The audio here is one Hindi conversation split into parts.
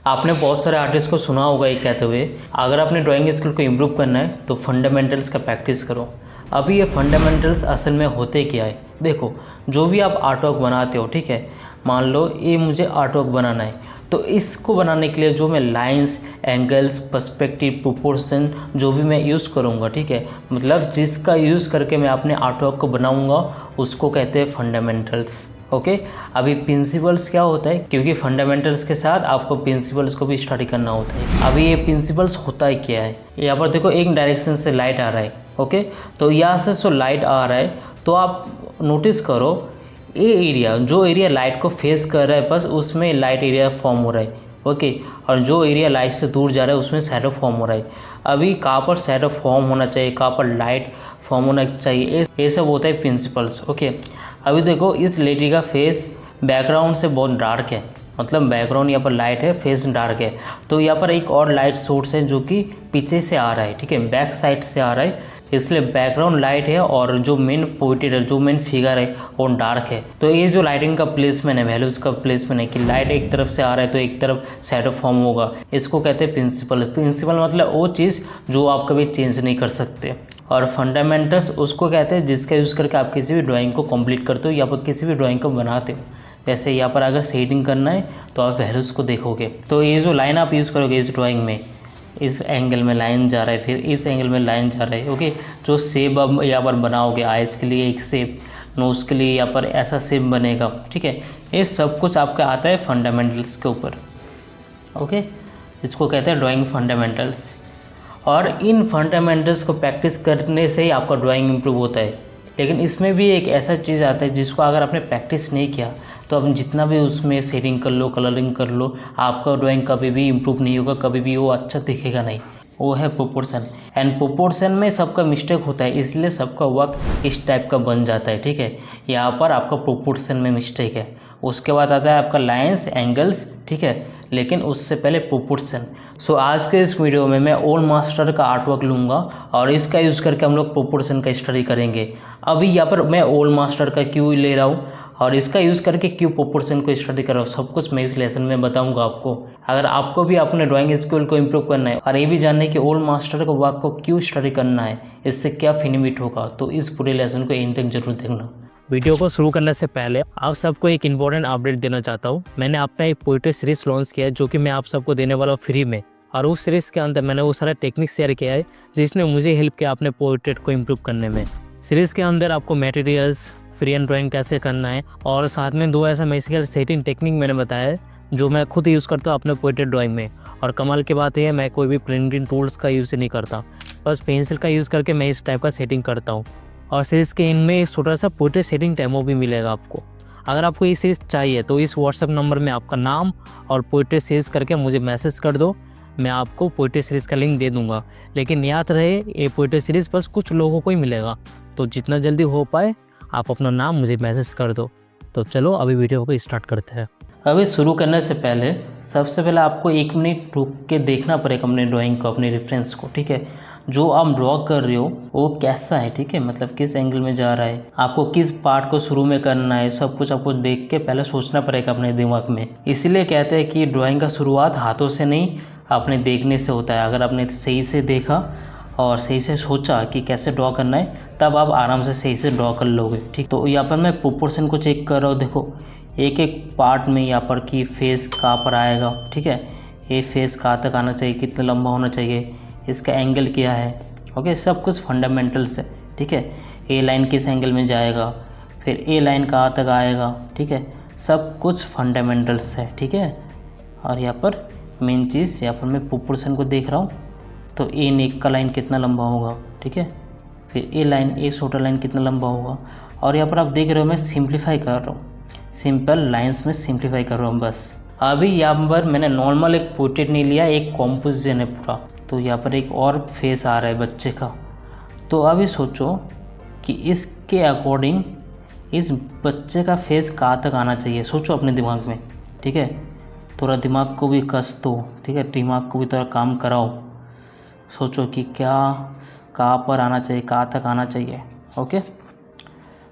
आपने बहुत सारे आर्टिस्ट को सुना होगा ये कहते हुए, अगर अपने ड्राइंग स्किल को इम्प्रूव करना है तो फंडामेंटल्स का प्रैक्टिस करो। अभी ये फंडामेंटल्स असल में होते क्या है, देखो जो भी आप आर्ट वर्क बनाते हो, ठीक है, मान लो ये मुझे आर्ट वर्क बनाना है, तो इसको बनाने के लिए जो मैं लाइंस, एंगल्स, पर्सपेक्टिव, प्रोपोर्शन जो भी मैं यूज़ करूँगा, ठीक है, मतलब जिसका यूज़ करके मैं अपने आर्ट वर्क को बनाऊँगा उसको कहते हैं फंडामेंटल्स। ओके, अभी प्रिंसिपल्स क्या होता है, क्योंकि फंडामेंटल्स के साथ आपको प्रिंसिपल्स को भी स्टडी करना होता है। अभी ये प्रिंसिपल्स होता है क्या है, यहाँ पर देखो एक डायरेक्शन से लाइट आ रहा है। ओके, तो यहाँ से जो लाइट आ रहा है तो आप नोटिस करो ये एरिया, जो एरिया लाइट को फेस कर रहा है बस उसमें लाइट एरिया फॉर्म हो रहा है। ओके, और जो एरिया लाइट से दूर जा रहा है उसमें शैडो फॉर्म हो रहा है। अभी कहाँ पर शैडो फॉर्म होना चाहिए, कहाँ पर लाइट फॉर्म होना चाहिए, ये सब होता है प्रिंसिपल्स। ओके, अभी देखो इस लेडी का फेस बैकग्राउंड से बहुत डार्क है, मतलब बैकग्राउंड यहाँ पर लाइट है, फेस डार्क है, तो यहाँ पर एक और लाइट सोर्स है जो कि पीछे से आ रहा है, ठीक है, बैक साइड से आ रहा है, इसलिए बैकग्राउंड लाइट है और जो मेन पोर्ट्रेट है, जो मेन फिगर है वो डार्क है। तो ये जो लाइटिंग का प्लेसमेंट है, वैल्यूज़ का प्लेसमेंट है कि लाइट एक तरफ से आ रहा है तो एक तरफ शैडो फॉर्म होगा, इसको कहते हैं प्रिंसिपल। प्रिंसिपल मतलब वो चीज़ जो आप कभी चेंज नहीं कर सकते, और फंडामेंटल्स उसको कहते हैं जिसका यूज़ करके आप किसी भी ड्राइंग को कंप्लीट करते हो या फिर किसी भी ड्राइंग को बनाते हो। जैसे यहाँ पर अगर शेडिंग करना है तो आप वैल्यूज़ को देखोगे, तो ये जो लाइन आप यूज़ करोगे इस ड्राइंग में, इस एंगल में लाइन जा रहा है, फिर इस एंगल में लाइन जा रहा है। ओके, जो शेप अब यहाँ पर बनाओगे, आइज के लिए एक शेप, नोज़ के लिए यहाँ पर ऐसा शेप बनेगा, ठीक है, ये सब कुछ आपका आता है फंडामेंटल्स के ऊपर। ओके, इसको कहते हैं ड्राइंग फंडामेंटल्स, और इन फंडामेंटल्स को प्रैक्टिस करने से ही आपका ड्राइंग इम्प्रूव होता है। लेकिन इसमें भी एक ऐसा चीज़ आता है जिसको अगर आपने प्रैक्टिस नहीं किया तो आप जितना भी उसमें शेडिंग कर लो, कलरिंग कर लो, आपका ड्राइंग कभी भी इम्प्रूव नहीं होगा, कभी भी वो अच्छा दिखेगा नहीं। वो है प्रोपोर्शन, एंड प्रोपोर्शन में सबका मिस्टेक होता है, इसलिए सबका वर्क इस टाइप का बन जाता है, ठीक है। यहाँ पर आपका प्रोपोर्शन में मिस्टेक है, उसके बाद आता है आपका लाइन्स, एंगल्स, ठीक है, लेकिन उससे पहले प्रोपोर्शन। सो आज के इस वीडियो में मैं ओल्ड मास्टर का आर्टवर्क लूँगा और इसका यूज़ करके हम लोग प्रोपोर्शन का स्टडी करेंगे। अभी यहाँ पर मैं ओल्ड मास्टर का क्यों ले रहा हूँ और इसका यूज़ करके क्यों प्रोपोर्शन को स्टडी कर रहा हूँ, सब कुछ मैं इस लेसन में बताऊंगा आपको। अगर आपको भी अपने ड्राइंग स्किल को इम्प्रूव करना है और ये भी जानना है कि ओल्ड मास्टर के वर्क को क्यों स्टडी करना है, इससे क्या बेनिफिट होगा, तो इस पूरे लेसन को एंड तक जरूर देखना। वीडियो को शुरू करने से पहले आप सबको एक इम्पोर्टेंट अपडेट देना चाहता हूँ। मैंने अपना एक पोएट्री सीरीज लॉन्च किया है जो कि मैं आप सबको देने वाला हूँ फ्री में, और उस सीरीज के अंदर मैंने वो सारा टेक्निक शेयर किया है जिसने मुझे हेल्प किया अपने पोर्ट्रेट को इम्प्रूव करने में। सीरीज के अंदर आपको मटेरियल्स, फ्री एंड ड्राइंग कैसे करना है, और साथ में 2 ऐसा बेसिकल सेटिंग टेक्निक मैंने बताया है जो मैं खुद यूज़ करता हूँ अपने पोर्ट्रेट ड्राइंग में। और कमाल की बात है मैं कोई भी प्रिंटिंग टूल्स का यूज़ नहीं करता, बस पेंसिल का यूज़ करके मैं इस टाइप का सेटिंग करता हूँ। और सीरीज़ के इनमें एक छोटा सा पोर्ट्रेट सेटिंग डेमो भी मिलेगा आपको। अगर आपको ये सीरीज़ चाहिए तो इस व्हाट्सएप नंबर में आपका नाम और पोर्ट्रेट सीरीज़ करके मुझे मैसेज कर दो, मैं आपको पोर्ट्रेट सीरीज़ का लिंक दे दूंगा। लेकिन याद रहे ये पोर्ट्रेट सीरीज़ बस कुछ लोगों को ही मिलेगा, तो जितना जल्दी हो पाए आप अपना नाम मुझे मैसेज कर दो। तो चलो अभी वीडियो को स्टार्ट करते हैं। अभी शुरू करने से पहले सबसे पहले आपको 1 मिनट रुक के देखना पड़ेगा अपने ड्राइंग को, अपने रेफरेंस को, ठीक है। जो आप ड्रॉ कर रहे हो वो कैसा है, ठीक है, मतलब किस एंगल में जा रहा है, आपको किस पार्ट को शुरू में करना है, सब कुछ आपको देख के पहले सोचना पड़ेगा अपने दिमाग में। इसीलिए कहते हैं कि ड्राइंग का शुरुआत हाथों से नहीं अपने देखने से होता है। अगर आपने सही से देखा और सही से सोचा कि कैसे ड्रॉ करना है तब आप आराम से सही से ड्रॉ कर लोगे, ठीक। तो यहाँ पर मैं प्रोपोर्शन को चेक कर रहा हूँ, देखो एक एक पार्ट में यहाँ पर कि फेस कहाँ पर आएगा, ठीक है, ये फेस कहाँ तक आना चाहिए, कितना लंबा होना चाहिए, इसका एंगल क्या है, ओके, सब कुछ फंडामेंटल्स है, ठीक है। ए लाइन किस एंगल में जाएगा, फिर ए लाइन कहाँ तक आएगा, ठीक है, सब कुछ फंडामेंटल्स है, ठीक है। और यहाँ पर मेन चीज़, यहाँ पर मैं प्रोपोर्शन को देख रहा हूँ, तो ए नेक का लाइन कितना लंबा होगा, ठीक है, फिर ए लाइन, ए शोल्डर लाइन कितना लंबा होगा। और यहाँ पर आप देख रहे हो मैं सिंप्लीफाई कर रहा हूँ, सिंपल लाइंस में सिंप्लीफाई कर रहा हूँ बस। अभी यहाँ पर मैंने नॉर्मल एक पोर्ट्रेट नहीं लिया, एक कॉम्पोजिशन है पूरा, तो यहाँ पर एक और फेस आ रहा है बच्चे का। तो अभी सोचो कि इसके अकॉर्डिंग इस बच्चे का फेस कहाँ तक आना चाहिए, सोचो अपने दिमाग में, ठीक है। थोड़ा दिमाग को भी कस दो, ठीक है, दिमाग को भी थोड़ा काम कराओ, सोचो कि क्या कहाँ पर आना चाहिए, कहाँ तक आना चाहिए, ओके।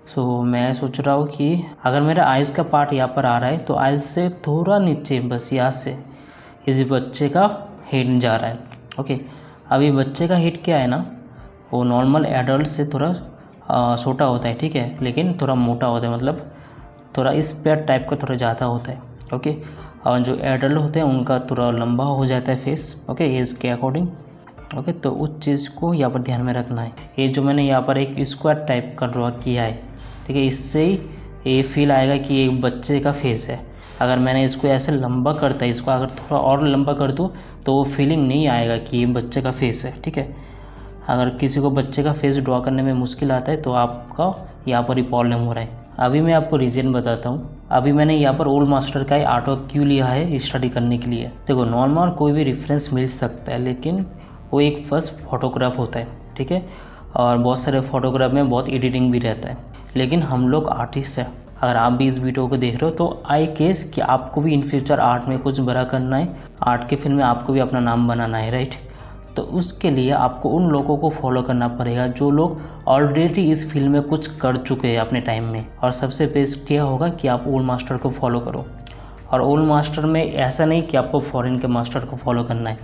सो मैं सोच रहा हूँ कि अगर मेरा आइज़ का पार्ट यहाँ पर आ रहा है तो आइज़ से थोड़ा नीचे, बस यहाँ से इस बच्चे का हेड जा रहा है। ओके, अभी बच्चे का हेड क्या है ना, वो नॉर्मल एडल्ट से थोड़ा छोटा होता है, ठीक है, लेकिन थोड़ा मोटा होता है, मतलब थोड़ा इस पेयर टाइप का थोड़ा ज़्यादा होता है। ओके, और जो एडल्ट होते हैं उनका थोड़ा लंबा हो जाता है फेस, ओके, एज के अकॉर्डिंग। ओके, तो उस चीज़ को यहाँ पर ध्यान में रखना है। ये जो मैंने यहाँ पर एक स्क्वायर टाइप का ड्रॉ किया है, ठीक है, इससे ही ये फील आएगा कि एक बच्चे का फेस है। अगर मैंने इसको ऐसे लंबा करता है, इसको अगर थोड़ा और लंबा कर दूँ तो वो फीलिंग नहीं आएगा कि ये बच्चे का फेस है, ठीक है। अगर किसी को बच्चे का फेस ड्रॉ करने में मुश्किल आता है तो आपका यहाँ पर ही प्रॉब्लम हो रहा है। अभी मैं आपको रीज़न बताता हूँ। अभी मैंने यहाँ पर ओल्ड मास्टर का आर्ट वर्क क्यों लिया है स्टडी करने के लिए। देखो, नॉर्मल कोई भी रेफरेंस मिल सकता है, लेकिन वो एक फर्स्ट फोटोग्राफ होता है, ठीक है, और बहुत सारे फोटोग्राफ में बहुत एडिटिंग भी रहता है, लेकिन हम लोग आर्टिस्ट हैं। अगर आप भी इस वीडियो को देख रहे हो तो आई गेस कि आपको भी इन फ्यूचर आर्ट में कुछ बड़ा करना है, आर्ट के फील्ड में आपको भी अपना नाम बनाना है, राइट। तो उसके लिए आपको उन लोगों को फॉलो करना पड़ेगा जो लोग ऑलरेडी इस फील्ड में कुछ कर चुके हैं अपने टाइम में। और सबसे बेस्ट क्या होगा कि आप ओल्ड मास्टर को फॉलो करो। और ओल्ड मास्टर में ऐसा नहीं कि आपको फॉरेन के मास्टर को फॉलो करना है,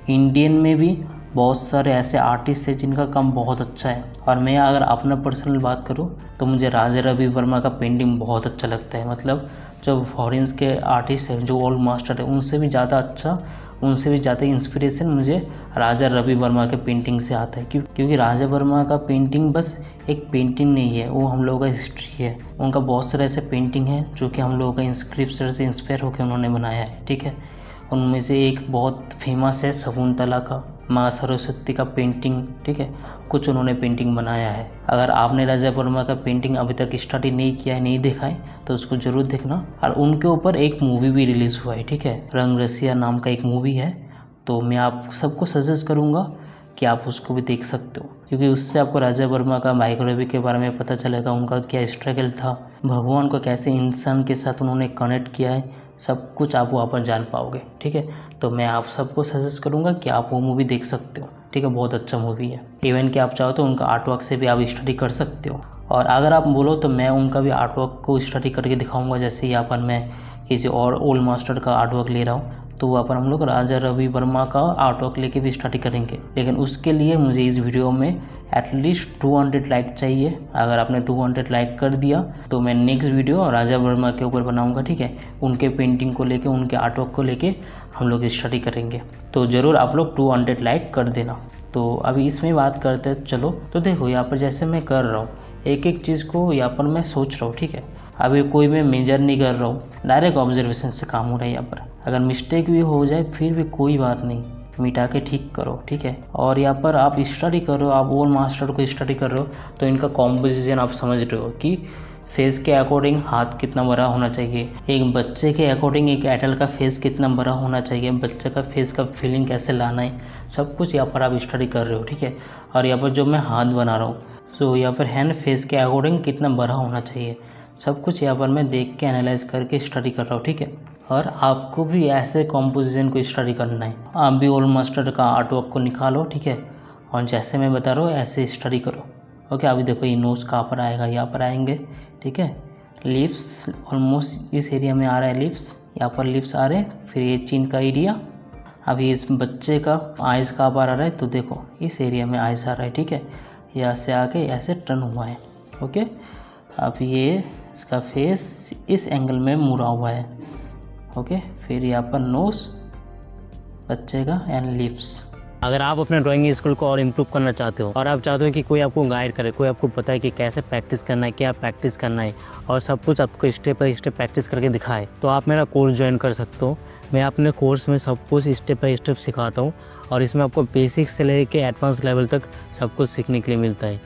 इंडियन में भी बहुत सारे ऐसे आर्टिस्ट हैं जिनका काम बहुत अच्छा है। और मैं अगर अपना पर्सनल बात करूं तो मुझे राजा रवि वर्मा का पेंटिंग बहुत अच्छा लगता है। मतलब जो फॉरेन्स के आर्टिस्ट हैं, जो ओल्ड मास्टर है, उनसे भी ज़्यादा अच्छा, उनसे भी ज़्यादा इंस्पिरेशन मुझे राजा रवि वर्मा के पेंटिंग से आता है। क्योंकि राजा वर्मा का पेंटिंग बस एक पेंटिंग नहीं है, वो हम लोगों का हिस्ट्री है। उनका बहुत सारे ऐसे पेंटिंग हैं जो कि हम लोगों का स्क्रिप्चर से इंस्पायर होकर उन्होंने बनाया है, ठीक है। उनमें से एक बहुत फेमस है शकुंतला का, माँ सरस्वती का पेंटिंग, ठीक है, कुछ उन्होंने पेंटिंग बनाया है। अगर आपने राजा वर्मा का पेंटिंग अभी तक स्टडी नहीं किया है, नहीं देखा है, तो उसको ज़रूर देखना। और उनके ऊपर एक मूवी भी रिलीज़ हुआ है, ठीक है, रंग रसिया नाम का एक मूवी है। तो मैं आप सबको सजेस्ट करूँगा कि आप उसको भी देख सकते हो, क्योंकि उससे आपको राजा वर्मा का बायोग्राफी के बारे में पता चलेगा, उनका क्या स्ट्रगल था, भगवान को कैसे इंसान के साथ उन्होंने कनेक्ट किया है, सब कुछ आप वहाँ पर जान पाओगे, ठीक है। तो मैं आप सबको सजेस्ट करूँगा कि आप वो मूवी देख सकते हो, ठीक है, बहुत अच्छा मूवी है। इवन कि आप चाहो तो उनका आर्ट वर्क से भी आप स्टडी कर सकते हो। और अगर आप बोलो तो मैं उनका भी आर्ट वर्क को स्टडी करके दिखाऊंगा। जैसे यहाँ पर मैं किसी और ओल्ड मास्टर का आर्ट वर्क ले रहा हूँ, तो वहाँ पर हम लोग राजा रवि वर्मा का आर्ट वर्क लेके भी स्टडी करेंगे। लेकिन उसके लिए मुझे इस वीडियो में एटलीस्ट 200 लाइक चाहिए। अगर आपने 200 लाइक कर दिया तो मैं नेक्स्ट वीडियो राजा वर्मा के ऊपर बनाऊंगा, ठीक है। उनके पेंटिंग को लेके, उनके आर्ट वर्क को लेके हम लोग स्टडी करेंगे। तो ज़रूर आप लोग 200 लाइक कर देना। तो अभी इसमें बात करते हैं, चलो। तो देखो, यहाँ पर जैसे मैं कर रहा हूँ, एक एक चीज़ को यहाँ पर मैं सोच रहा हूँ, ठीक है। अभी कोई मैं मेजर नहीं कर रहा हूँ, डायरेक्ट ऑब्जर्वेशन से काम हो रहा है यहाँ पर। अगर मिस्टेक भी हो जाए फिर भी कोई बात नहीं, मिटा के ठीक करो, ठीक है। और यहाँ पर आप स्टडी कर रहे हो, आप ओल्ड मास्टर को स्टडी कर रहे हो, तो इनका कॉम्पोजिशन आप समझ रहे हो कि फेस के अकॉर्डिंग हाथ कितना बड़ा होना चाहिए, एक बच्चे के अकॉर्डिंग एक एडल्ट का फेस कितना बड़ा होना चाहिए, बच्चे का फेस का फीलिंग कैसे लाना है, सब कुछ यहाँ पर आप स्टडी कर रहे हो, ठीक है। और यहाँ पर जो मैं हाथ बना रहा हूँ, सो यहाँ पर हैंड फेस के अकॉर्डिंग कितना बड़ा होना चाहिए, सब कुछ यहाँ पर मैं देख के एनालाइज करके स्टडी कर रहा हूँ, ठीक है। और आपको भी ऐसे कॉम्पोजिशन को स्टडी करना है। आप भी ओल्ड मास्टर का आर्ट वर्क को निकालो, ठीक है, और जैसे मैं बता रहा हूँ ऐसे स्टडी करो, ओके। अभी देखो, ये नोज़ कहाँ पर आएगा, यहाँ पर आएंगे, ठीक है। लिप्स ऑलमोस्ट इस एरिया में आ रहा है, लिप्स यहाँ पर लिप्स आ रहे हैं, फिर ये चिन का एरिया। अभी इस बच्चे का आइज़ कहाँ पर आ रहा है, तो देखो इस एरिया में आइज़ आ रहा है, ठीक है, यहाँ से आके ऐसे टर्न हुआ है, ओके। अब ये इसका फेस इस एंगल में मुड़ा हुआ है, ओके। फिर यहाँ पर नोज़ बच्चे का एंड लिप्स। अगर आप अपने ड्राइंग स्किल को और इम्प्रूव करना चाहते हो और आप चाहते हो कि कोई आपको गाइड करे, कोई आपको बताए कि कैसे प्रैक्टिस करना है, क्या प्रैक्टिस करना है, और सब कुछ आपको स्टेप बाय स्टेप प्रैक्टिस करके दिखाए, तो आप मेरा कोर्स ज्वाइन कर सकते हो। मैं अपने कोर्स में सब कुछ स्टेप बाय स्टेप सिखाता हूँ और इसमें आपको बेसिक से लेकर एडवांस लेवल तक सब कुछ सीखने के लिए मिलता है।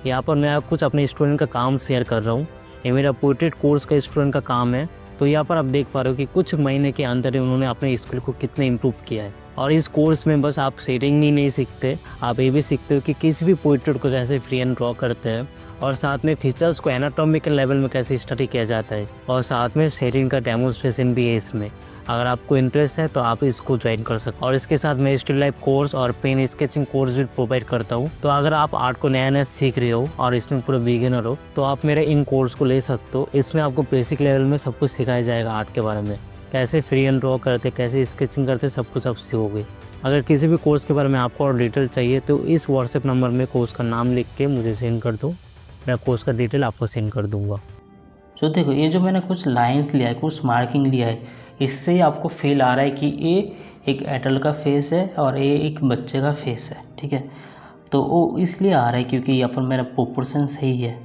यहाँ पर मैं कुछ अपने स्टूडेंट का काम शेयर कर रहा हूँ। ये मेरा पोर्ट्रेट कोर्स का स्टूडेंट का काम है। तो यहाँ पर आप देख पा रहे हो कि कुछ महीने के अंदर ही उन्होंने अपने स्किल को कितने इम्प्रूव किया है। और इस कोर्स में बस आप शेडिंग ही नहीं सीखते, आप ये भी सीखते हो कि किसी भी पोर्ट्रेट को कैसे फ्री एंड ड्रॉ करते हैं, और साथ में फीचर्स को एनाटॉमिकल लेवल में कैसे स्टडी किया जाता है, और साथ में शेडिंग का डेमोन्स्ट्रेशन भी है इसमें। अगर आपको इंटरेस्ट है तो आप इसको ज्वाइन कर सकते हो। और इसके साथ मैं स्टिल लाइफ कोर्स और पेन स्केचिंग कोर्स भी प्रोवाइड करता हूँ। तो अगर आप आर्ट को नया नया सीख रहे हो और इसमें पूरा बिगिनर हो तो आप मेरे इन कोर्स को ले सकते हो। इसमें आपको बेसिक लेवल में सब कुछ सिखाया जाएगा आर्ट के बारे में। कैसे फ्री हैंड ड्रॉ करते, कैसे स्केचिंग करते, सब कुछ आप सीखोगे। अगर किसी भी कोर्स के बारे में आपको और डिटेल चाहिए तो इस व्हाट्सएप नंबर में कोर्स का नाम लिख के मुझे सेंड कर दो, मैं कोर्स का डिटेल आपको सेंड कर दूँगा। तो देखो ये जो मैंने कुछ लाइंस लिया है, कुछ मार्किंग लिया है, इससे ही आपको फील आ रहा है कि ये एक एडल्ट का फेस है और ये एक बच्चे का फेस है, ठीक है। तो वो इसलिए आ रहा है क्योंकि यहाँ पर मेरा प्रोपोर्शन सही है,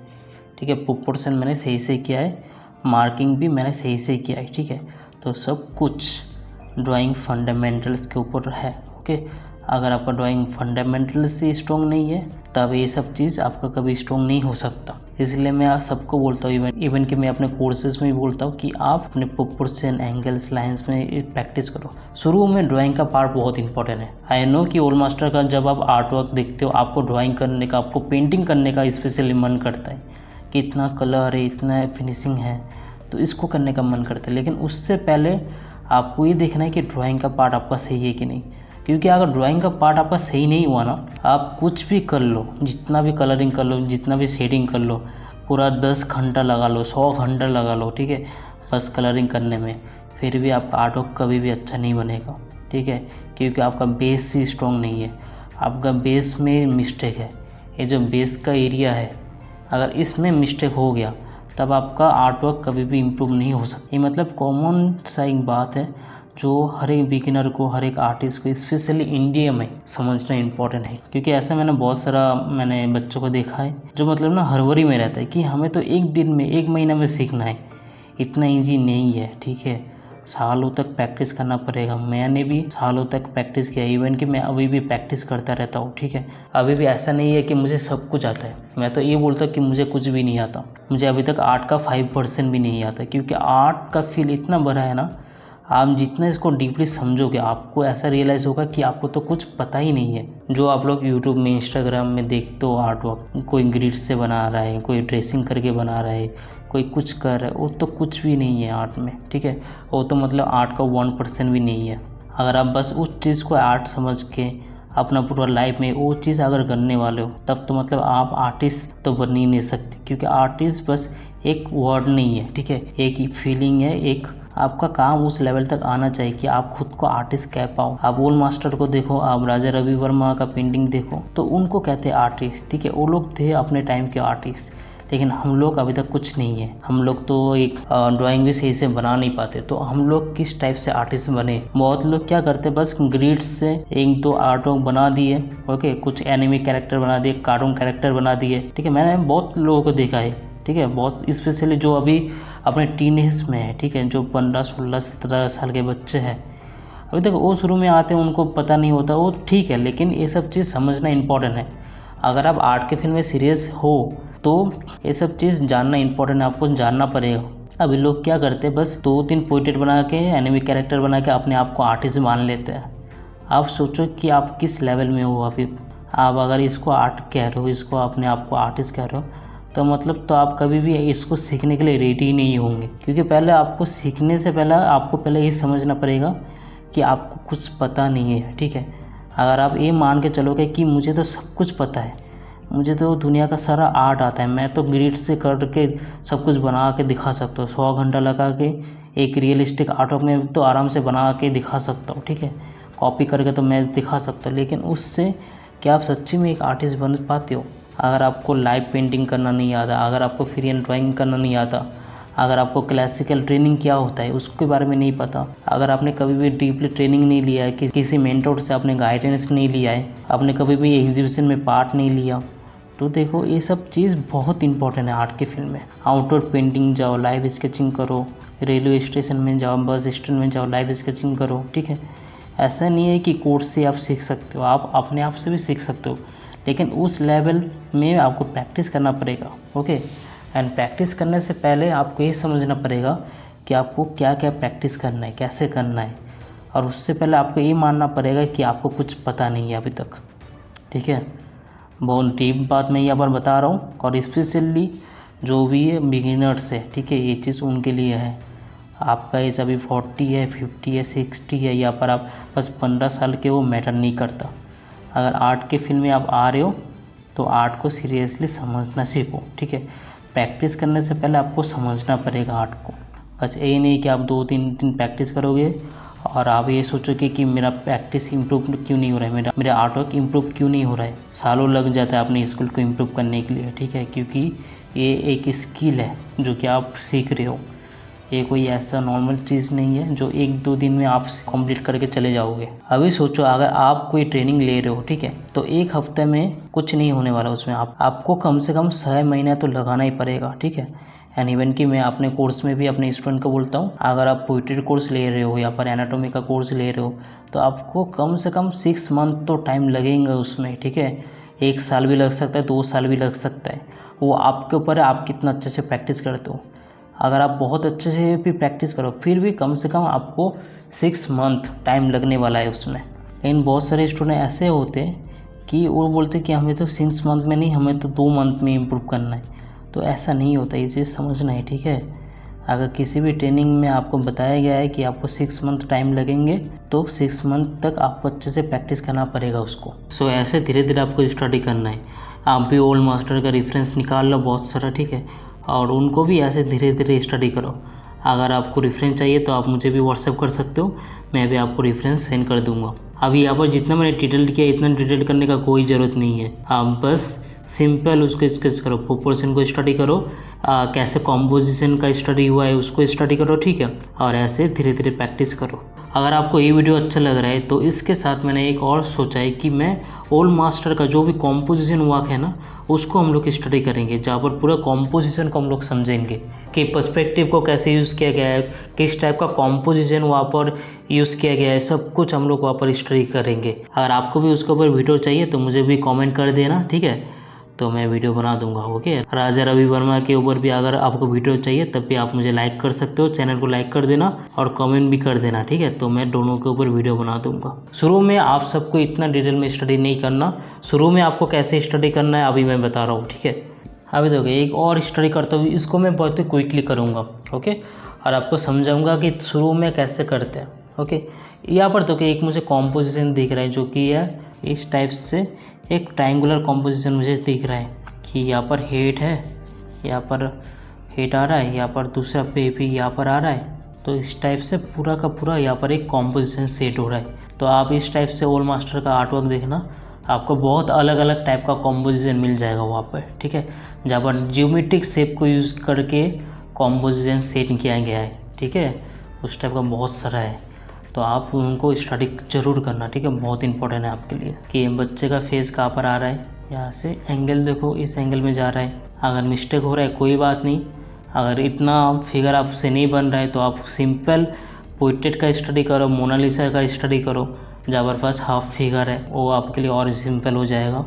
ठीक है। प्रोपोर्शन मैंने सही से किया है, मार्किंग भी मैंने सही से किया है, ठीक है। तो सब कुछ ड्राइंग फंडामेंटल्स के ऊपर है, ओके। अगर आपका ड्राइंग फंडामेंटल्स से स्ट्रॉन्ग नहीं है तब ये सब चीज़ आपका कभी स्ट्रॉन्ग नहीं हो सकता। इसलिए मैं आप सबको बोलता हूँ, इवन कि मैं अपने कोर्सेज में भी बोलता हूँ कि आप अपने प्रोपोर्शन, एंगल्स, लाइंस में प्रैक्टिस करो। शुरू में ड्राइंग का पार्ट बहुत इंपॉर्टेंट है। आई नो कि ओल्ड मास्टर का जब आप आर्ट वर्क देखते हो आपको ड्राइंग करने का, आपको पेंटिंग करने का स्पेशली मन करता है कि इतना कलर है, इतना फिनिशिंग है, तो इसको करने का मन करता है। लेकिन उससे पहले आपको ये देखना है कि ड्राइंग का पार्ट आपका सही है कि नहीं, क्योंकि अगर ड्राइंग का पार्ट आपका सही नहीं हुआ ना, आप कुछ भी कर लो, जितना भी कलरिंग कर लो, जितना भी शेडिंग कर लो, पूरा 10 घंटा लगा लो, 100 घंटा लगा लो, ठीक है, बस कलरिंग करने में, फिर भी आपका आर्ट वर्क कभी भी अच्छा नहीं बनेगा, ठीक है। क्योंकि आपका बेस ही स्ट्रॉन्ग नहीं है, आपका बेस में मिस्टेक है। ये जो बेस का एरिया है, अगर इसमें मिस्टेक हो गया तब आपका आर्ट वर्क कभी भी इम्प्रूव नहीं हो सकता। ये मतलब कॉमन सा एक बात है जो हर एक बिगिनर को, हर एक आर्टिस्ट को, स्पेशली इंडिया में समझना इम्पोर्टेंट है। क्योंकि ऐसा मैंने बहुत सारा बच्चों को देखा है जो मतलब ना हड़बड़ी में रहता है कि हमें तो एक दिन में, एक महीना में सीखना है। इतना ईजी नहीं है, ठीक है, सालों तक प्रैक्टिस करना पड़ेगा। मैंने भी सालों तक प्रैक्टिस किया, इवन कि मैं अभी भी प्रैक्टिस करता रहता हूँ, ठीक है। अभी भी ऐसा नहीं है कि मुझे सब कुछ आता है। मैं तो ये बोलता हूँ कि मुझे कुछ भी नहीं आता। मुझे अभी तक आर्ट का 5% भी नहीं आता, क्योंकि आर्ट का फील इतना बड़ा है ना, आप जितना इसको डीपली समझोगे आपको ऐसा रियलाइज़ होगा कि आपको तो कुछ पता ही नहीं है। जो आप लोग यूट्यूब में, इंस्टाग्राम में देखते हो आर्ट वर्क, कोई ग्रिड से बना रहा है, कोई ड्रेसिंग करके बना रहा है, कोई कुछ कर रहा है, वो तो कुछ भी नहीं है आर्ट में, ठीक है। वो तो मतलब आर्ट का 1% भी नहीं है। अगर आप बस उस चीज़ को आर्ट समझ के अपना पूरा लाइफ में वो चीज़ अगर करने वाले हो तब तो मतलब आप आर्टिस्ट तो बन ही नहीं सकते। क्योंकि आर्टिस्ट बस एक वर्ड नहीं है, ठीक है, एक ही फीलिंग है। एक आपका काम उस लेवल तक आना चाहिए कि आप खुद को आर्टिस्ट कह पाओ। आप ओल्ड मास्टर को देखो, आप राजा रवि वर्मा का पेंटिंग देखो, तो उनको कहते हैं आर्टिस्ट, ठीक है। वो लोग थे अपने टाइम के आर्टिस्ट, लेकिन हम लोग अभी तक कुछ नहीं है। हम लोग तो एक ड्राइंग भी सही से बना नहीं पाते। तो हम लोग किस टाइप से आर्टिस्ट बने? बहुत लोग क्या करते बस ग्रिड्स से 1-2 आर्ट वर्क बना दिए, ओके, कुछ एनिमे कैरेक्टर बना दिए, कार्टून कैरेक्टर बना दिए, ठीक है। मैंने बहुत लोगों को देखा है, ठीक है, बहुत स्पेशली जो अभी अपने टीनेज में है, ठीक है, जो 15, 16, 17 साल के बच्चे हैं, अभी तक वो शुरू में आते हैं, उनको पता नहीं होता, वो ठीक है, लेकिन ये सब चीज़ समझना इम्पोर्टेंट है। अगर आप आर्ट के फील्ड में सीरियस हो तो ये सब चीज़ जानना इम्पोर्टेंट है, आपको जानना पड़ेगा। अभी लोग क्या करते हैं, बस 2-3 पोर्ट्रेट बना के, एनिमे कैरेक्टर बना के अपने आप को आर्टिस्ट मान लेते हैं। आप सोचो कि आप किस लेवल में हो अभी। आप अगर इसको आर्ट कह रहे हो, इसको अपने आप को आर्टिस्ट कह रहे हो, तो मतलब तो आप कभी भी इसको सीखने के लिए रेडी नहीं होंगे। क्योंकि पहले आपको सीखने से पहले आपको पहले ये समझना पड़ेगा कि आपको कुछ पता नहीं है, ठीक है। अगर आप ये मान के चलोगे कि मुझे तो सब कुछ पता है, मुझे तो दुनिया का सारा आर्ट आता है, मैं तो ग्रिड से करके सब कुछ बना के दिखा सकता हूँ, 100 घंटा लगा के एक रियलिस्टिक आर्ट वर्क में तो आराम से बना के दिखा सकता हूँ, ठीक है, कॉपी करके तो मैं दिखा सकता हूँ। लेकिन उससे क्या आप सच्ची में एक आर्टिस्ट बन पाते हो? अगर आपको लाइव पेंटिंग करना नहीं आता, अगर आपको फ्री हैंड ड्राइंग करना नहीं आता, अगर आपको क्लासिकल ट्रेनिंग क्या होता है उसके बारे में नहीं पता, अगर आपने कभी भी डीपली ट्रेनिंग नहीं लिया है, किसी मेंटोर से आपने गाइडेंस नहीं लिया है, आपने कभी भी एग्जीबिशन में पार्ट नहीं लिया, तो देखो ये सब चीज़ बहुत इंपॉर्टेंट है आर्ट के फील्ड में। आउटडोर पेंटिंग जाओ, लाइव स्केचिंग करो, रेलवे स्टेशन में जाओ, बस स्टैंड में जाओ, लाइव स्केचिंग करो, ठीक है। ऐसा नहीं है कि कोर्स से आप सीख सकते हो, आप अपने आप से भी सीख सकते हो, लेकिन उस लेवल में आपको प्रैक्टिस करना पड़ेगा, ओके। एंड प्रैक्टिस करने से पहले आपको ये समझना पड़ेगा कि आपको क्या क्या प्रैक्टिस करना है, कैसे करना है, और उससे पहले आपको ये मानना पड़ेगा कि आपको कुछ पता नहीं है अभी तक, ठीक है। बहुत डीप बात मैं यहाँ पर बता रहा हूँ, और स्पेशली जो भी है बिगिनर्स है, ठीक है, ये चीज़ उनके लिए है। आपका एज अभी 40 है, 50 है, 60 है, या पर आप बस 15 साल के, वो मैटर नहीं करता। अगर आर्ट के फील्ड में आप आ रहे हो तो आर्ट को सीरियसली समझना सीखो, ठीक है। प्रैक्टिस करने से पहले आपको समझना पड़ेगा आर्ट को। बस यही नहीं कि आप 2-3 दिन प्रैक्टिस करोगे और आप ये सोचोगे कि मेरा प्रैक्टिस इम्प्रूव क्यों नहीं हो रहा है, मेरा आर्ट वर्क इम्प्रूव क्यों नहीं हो रहा है। सालों लग जाता है अपने स्किल को इम्प्रूव करने के लिए, ठीक है, क्योंकि ये एक स्किल है जो कि आप सीख रहे हो। ये कोई ऐसा नॉर्मल चीज़ नहीं है जो 1-2 दिन में आप कंप्लीट करके चले जाओगे। अभी सोचो अगर आप कोई ट्रेनिंग ले रहे हो, ठीक है, तो 1 हफ्ते में कुछ नहीं होने वाला उसमें। आपको कम से कम 6 महीना तो लगाना ही पड़ेगा, ठीक है। एंड इवन कि मैं अपने कोर्स में भी अपने स्टूडेंट को बोलता हूँ, अगर आप पोइट्री कोर्स ले रहे हो या पर एनाटॉमी का कोर्स ले रहे हो तो आपको कम से कम 6 मंथ तो टाइम लगेंगे उसमें, ठीक है। 1 साल भी लग सकता है, 2 साल भी लग सकता है, वो आपके ऊपर है आप कितना अच्छे से प्रैक्टिस करते हो। अगर आप बहुत अच्छे से भी प्रैक्टिस करो फिर भी कम से कम आपको 6 मंथ टाइम लगने वाला है उसमें। लेकिन बहुत सारे स्टूडेंट ऐसे होते हैं कि वो बोलते हैं कि हमें तो 6 मंथ में नहीं, हमें तो 2 मंथ में इम्प्रूव करना है। तो ऐसा नहीं होता, ये चीज़ समझना है, ठीक है। अगर किसी भी ट्रेनिंग में आपको बताया गया है कि आपको 6 मंथ टाइम लगेंगे तो 6 मंथ तक आपको अच्छे से प्रैक्टिस करना पड़ेगा उसको। सो ऐसे धीरे धीरे आपको स्टडी करना है। आप भी ओल्ड मास्टर का रेफरेंस निकाल लो बहुत सारा, ठीक है, और उनको भी ऐसे धीरे धीरे स्टडी करो। अगर आपको रेफरेंस चाहिए तो आप मुझे भी व्हाट्सएप कर सकते हो, मैं भी आपको रेफरेंस सेंड कर दूंगा। अभी यहाँ पर जितना मैंने डिटेल किया इतना डिटेल करने का कोई ज़रूरत नहीं है। आप बस सिंपल उसको स्केच करो, प्रोपोर्शन को स्टडी करो, कैसे कॉम्पोजिशन का स्टडी हुआ है उसको स्टडी करो, ठीक है, और ऐसे धीरे धीरे प्रैक्टिस करो। अगर आपको ये वीडियो अच्छा लग रहा है तो इसके साथ मैंने एक और सोचा है कि मैं ओल्ड मास्टर का जो भी कॉम्पोजिशन वर्क है ना उसको हम लोग स्टडी करेंगे, जहाँ पर पूरा कॉम्पोजिशन को हम लोग समझेंगे कि पर्सपेक्टिव को कैसे यूज़ किया गया है, किस टाइप का कॉम्पोजिशन वहाँ पर यूज़ किया गया है, सब कुछ हम लोग वहाँ पर स्टडी करेंगे। अगर आपको भी उसके ऊपर वीडियो चाहिए तो मुझे भी कॉमेंट कर देना, ठीक है, तो मैं वीडियो बना दूंगा। ओके, राजा रवि वर्मा के ऊपर भी अगर आपको वीडियो चाहिए तब भी आप मुझे लाइक कर सकते हो, चैनल को लाइक कर देना और कमेंट भी कर देना, ठीक है, तो मैं दोनों के ऊपर वीडियो बना दूंगा। शुरू में आप सबको इतना डिटेल में स्टडी नहीं करना, शुरू में आपको कैसे स्टडी करना है अभी मैं बता रहा हूँ, ठीक है। अभी देखो एक और स्टडी करता हूँ, इसको मैं बहुत ही क्विकली करूँगा, ओके, और आपको समझाऊँगा कि शुरू में कैसे करते हैं। ओके, यहाँ पर तो एक मुझे कॉम्पोजिशन दिख रहा है जो कि है इस टाइप से एक ट्रायंगुलर कॉम्पोजिशन मुझे दिख रहा है कि यहाँ पर हेड है, यहाँ पर हेड आ रहा है, यहाँ पर दूसरा पे भी यहाँ पर आ रहा है, तो इस टाइप से पूरा का पूरा यहाँ पर एक कॉम्पोजिशन सेट हो रहा है। तो आप इस टाइप से ओल्ड मास्टर का आर्ट वर्क देखना, आपको बहुत अलग अलग टाइप का कॉम्पोजिशन मिल जाएगा वहाँ पर, ठीक है, जहाँ पर जियोमेट्रिक शेप को यूज़ करके कॉम्पोजिशन सेट किया गया है, ठीक है, उस टाइप का बहुत सारा है। तो आप उनको स्टडी ज़रूर करना, ठीक है, बहुत इंपॉर्टेंट है आपके लिए कि बच्चे का फेस कहाँ पर आ रहा है, यहाँ से एंगल देखो इस एंगल में जा रहा है। अगर मिस्टेक हो रहा है कोई बात नहीं, अगर इतना फिगर आपसे नहीं बन रहा है तो आप सिंपल पोर्ट्रेट का स्टडी करो, मोनालिसा का स्टडी करो, जहाँ पर पास हाफ फिगर है वो आपके लिए और सिंपल हो जाएगा।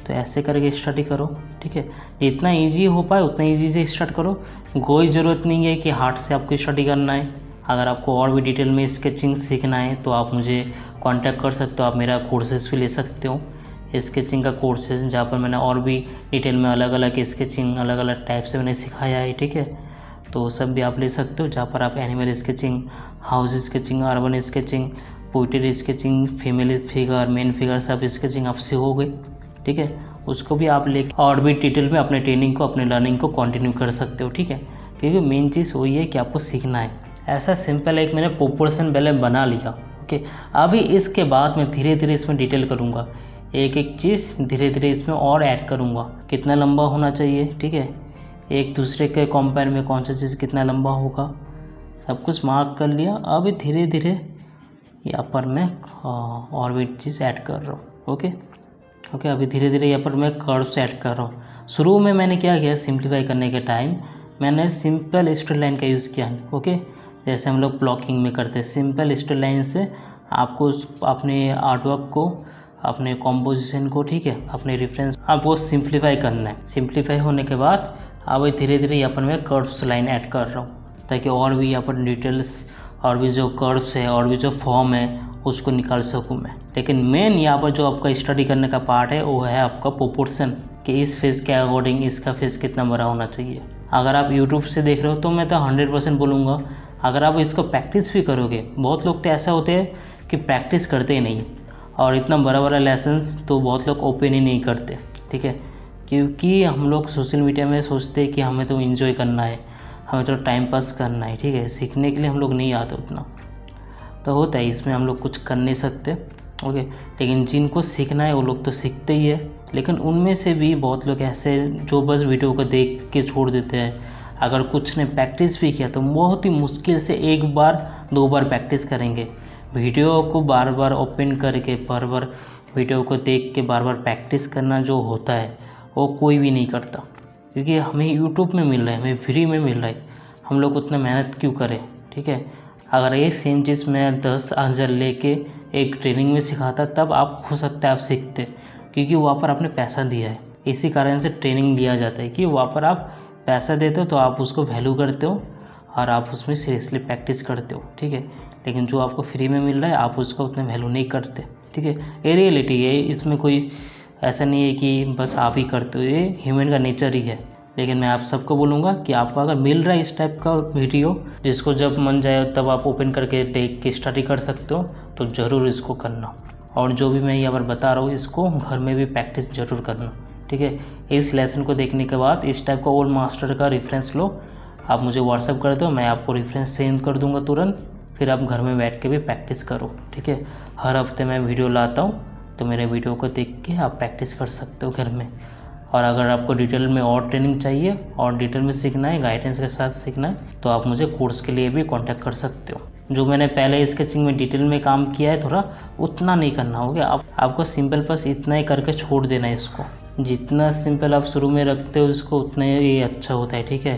तो ऐसे करके स्टडी करो, ठीक है, जितना ईजी हो पाए उतना ईजी से स्टार्ट करो। कोई ज़रूरत नहीं है कि हार्ड से आपको स्टडी करना है। अगर आपको और भी डिटेल में स्केचिंग सीखना है तो आप मुझे कांटेक्ट कर सकते हो, आप मेरा कोर्सेज़ भी ले सकते हो, स्केचिंग का कोर्सेज, जहाँ पर मैंने और भी डिटेल में अलग अलग स्केचिंग अलग अलग टाइप से मैंने सिखाया है, ठीक है, तो सब भी आप ले सकते हो, जहाँ पर आप animal sketching, house sketching, urban sketching, portrait sketching, female figure, main figure सब स्केचिंग आप सीखोगे, ठीक है, उसको भी आप ले और भी डिटेल में अपने ट्रेनिंग को अपने लर्निंग को कंटिन्यू कर सकते हो, ठीक है, क्योंकि मेन चीज़ वही है कि आपको सीखना है। ऐसा सिंपल एक मैंने प्रोपोर्शन पहले बना लिया, ओके। अभी इसके बाद मैं धीरे धीरे इसमें डिटेल करूँगा, एक एक चीज़ धीरे धीरे इसमें और ऐड करूँगा, कितना लंबा होना चाहिए, ठीक है, एक दूसरे के कंपेयर में कौन सा चीज़ कितना लंबा होगा, सब कुछ मार्क कर लिया। अभी धीरे धीरे यहाँ पर मैं और भी चीज़ ऐड कर रहा हूँ, ओके ओके। अभी धीरे धीरे यहाँ पर मैं कर्व्स ऐड कर रहा हूँ। शुरू में मैंने क्या किया, सिंप्लीफाई करने के टाइम मैंने सिंपल स्ट्रेट लाइन का यूज़ किया, ओके, जैसे हम लोग ब्लॉकिंग में करते हैं, सिंपल स्ट्रेट लाइन से आपको अपने आर्टवर्क को, अपने कॉम्पोजिशन को, ठीक है, अपने रेफरेंस आपको सिंप्लीफाई करना है। सिंप्लीफाई होने के बाद अब धीरे धीरे यहाँ पर मैं कर्व्स लाइन ऐड कर रहा हूँ, ताकि और भी यहाँ पर डिटेल्स और भी जो कर्व्स है और भी जो फॉर्म है उसको निकाल सकूँ मैं। लेकिन मेन यहाँ पर जो आपका स्टडी करने का पार्ट है वो है आपका प्रोपोर्शन, कि इस फेस के अकॉर्डिंग इसका फेस कितना बड़ा होना चाहिए। अगर आप यूट्यूब से देख रहे हो तो मैं तो 100% बोलूँगा, अगर आप इसको प्रैक्टिस भी करोगे, बहुत लोग तो ऐसा होते हैं कि प्रैक्टिस करते ही नहीं, और इतना बड़ा बड़ा लेसन्स तो बहुत लोग ओपन ही नहीं करते, ठीक है, क्योंकि हम लोग सोशल मीडिया में सोचते हैं कि हमें तो एंजॉय करना है, हमें तो टाइम पास करना है, ठीक है, सीखने के लिए हम लोग नहीं आते उतना, तो होता है इसमें हम लोग कुछ कर नहीं सकते। ओके, लेकिन जिनको सीखना है वो लोग तो सीखते ही है, लेकिन उनमें से भी बहुत लोग ऐसे जो बस वीडियो को देख के छोड़ देते हैं। अगर कुछ ने प्रैक्टिस भी किया तो बहुत ही मुश्किल से 1 बार 2 बार प्रैक्टिस करेंगे। वीडियो को बार बार ओपन करके बार बार वीडियो को देख के बार बार प्रैक्टिस करना जो होता है वो कोई भी नहीं करता, क्योंकि हमें यूट्यूब में मिल रहा है, हमें फ्री में मिल रहा है, हम लोग उतना मेहनत क्यों करें, ठीक है। अगर ये सेम चीज़ मैं 10,000 लेके एक ट्रेनिंग में सिखाता तब आप हो सकता है आप सीखते, क्योंकि वहाँ पर आपने पैसा दिया है। इसी कारण से ट्रेनिंग लिया जाता है कि वहाँ पर आप पैसा देते हो तो आप उसको वैल्यू करते हो और आप उसमें सीरियसली प्रैक्टिस करते हो, ठीक है। लेकिन जो आपको फ्री में मिल रहा है आप उसको उतना वैल्यू नहीं करते, ठीक है। ये रियलिटी है, इसमें कोई ऐसा नहीं है कि बस आप ही करते हो, ये ह्यूमन का नेचर ही है। लेकिन मैं आप सबको बोलूँगा कि आपको अगर मिल रहा है इस टाइप का वीडियो जिसको जब मन जाए तब आप ओपन करके देख के स्टडी कर सकते हो, तो ज़रूर इसको करना। और जो भी मैं यहाँ पर बता रहा हूँ इसको घर में भी प्रैक्टिस ज़रूर करना, ठीक है। इस लेसन को देखने के बाद इस टाइप का ओल्ड मास्टर का रेफरेंस लो, आप मुझे व्हाट्सअप कर दो, मैं आपको रेफरेंस सेंड कर दूँगा तुरंत, फिर आप घर में बैठ के भी प्रैक्टिस करो, ठीक है। हर हफ्ते मैं वीडियो लाता हूँ, तो मेरे वीडियो को देख के आप प्रैक्टिस कर सकते हो घर में। और अगर आपको डिटेल में और ट्रेनिंग चाहिए और डिटेल में सीखना है, गाइडेंस के साथ सीखना है, तो आप मुझे कोर्स के लिए भी कांटेक्ट कर सकते हो। जो मैंने पहले स्केचिंग में डिटेल में काम किया है थोड़ा उतना नहीं करना होगा, आपको सिंपल बस इतना ही करके छोड़ देना है इसको। जितना सिंपल आप शुरू में रखते हो इसको उतना ही अच्छा होता है, ठीक है।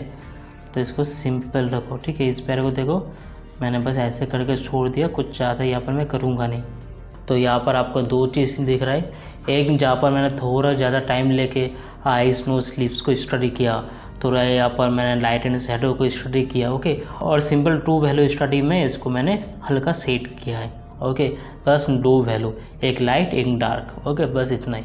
तो इसको सिंपल रखो, ठीक है। इस पैर को देखो मैंने बस ऐसे करके छोड़ दिया, कुछ ज़्यादा यहाँ पर मैं करूँगा नहीं। तो यहाँ पर आपको 2 चीज़ दिख रहा है, एक जहाँ पर मैंने थोड़ा ज़्यादा टाइम लेके आइस नो स्लीप्स को स्टडी किया, थोड़ा यहाँ पर मैंने लाइट एंड शैडो को स्टडी किया, ओके। और सिंपल 2 वैल्यू स्टडी में इसको मैंने हल्का सेट किया है, ओके। बस 2 वैल्यू, एक लाइट एक डार्क, ओके, बस इतना ही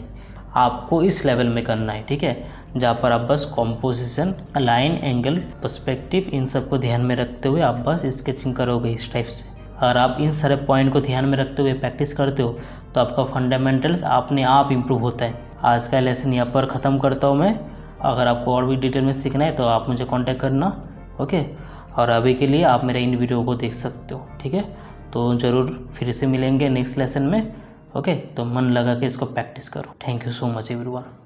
आपको इस लेवल में करना है, ठीक है। जहाँ पर आप बस composition, line, angle, perspective in सब को ध्यान में रखते हुए आप बस स्केचिंग करोगे इस टाइप से। अगर आप इन सारे पॉइंट को ध्यान में रखते हुए प्रैक्टिस करते हो तो आपका फंडामेंटल्स अपने आप इम्प्रूव होता है। आज का लेसन यहाँ पर ख़त्म करता हूँ मैं। अगर आपको और भी डिटेल में सीखना है तो आप मुझे कांटेक्ट करना, ओके। और अभी के लिए आप मेरे इन वीडियो को देख सकते हो, ठीक है। तो ज़रूर फिर से मिलेंगे नेक्स्ट लेसन में, ओके। तो मन लगा के इसको प्रैक्टिस करो। Thank you so much everyone.